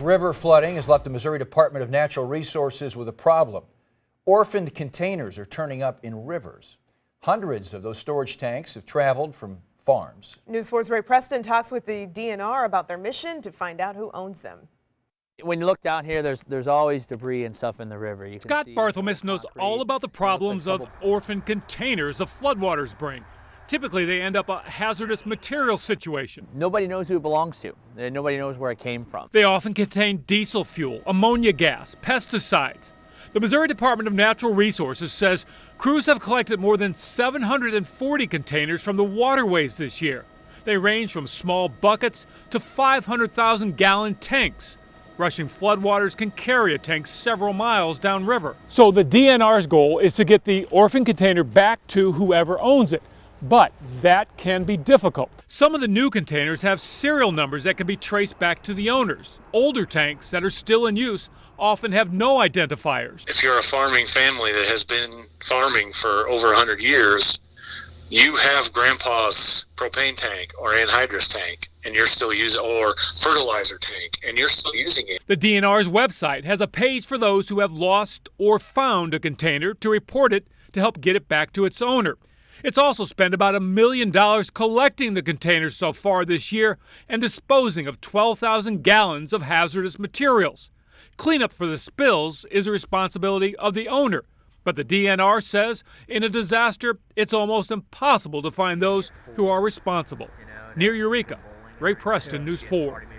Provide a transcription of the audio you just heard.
River flooding has left the Missouri Department of Natural Resources with a problem. Orphaned containers are turning up in rivers. Hundreds of those storage tanks have traveled from farms. News 4's Ray Preston talks with the DNR about their mission to find out who owns them. When you look down here, there's always debris and stuff in the river. Scott Barthelmess knows all about the problems of orphaned containers the floodwaters bring. Typically, they end up a hazardous material situation. Nobody knows who it belongs to. Nobody knows where it came from. They often contain diesel fuel, ammonia gas, pesticides. The Missouri Department of Natural Resources says crews have collected more than 740 containers from the waterways this year. They range from small buckets to 500,000-gallon tanks. Rushing floodwaters can carry a tank several miles downriver. So the DNR's goal is to get the orphan container back to whoever owns it. But that can be difficult. Some of the new containers have serial numbers that can be traced back to the owners. Older tanks that are still in use often have no identifiers. If you're a farming family that has been farming for over 100 years, you have grandpa's propane tank or anhydrous tank, and you're still using, or fertilizer tank, and you're still using it. The DNR's website has a page for those who have lost or found a container to report it to help get it back to its owner. It's also spent about $1 million collecting the containers so far this year and disposing of 12,000 gallons of hazardous materials. Cleanup for the spills is a responsibility of the owner, but the DNR says in a disaster, it's almost impossible to find those who are responsible. Near Eureka, Ray Preston, News 4.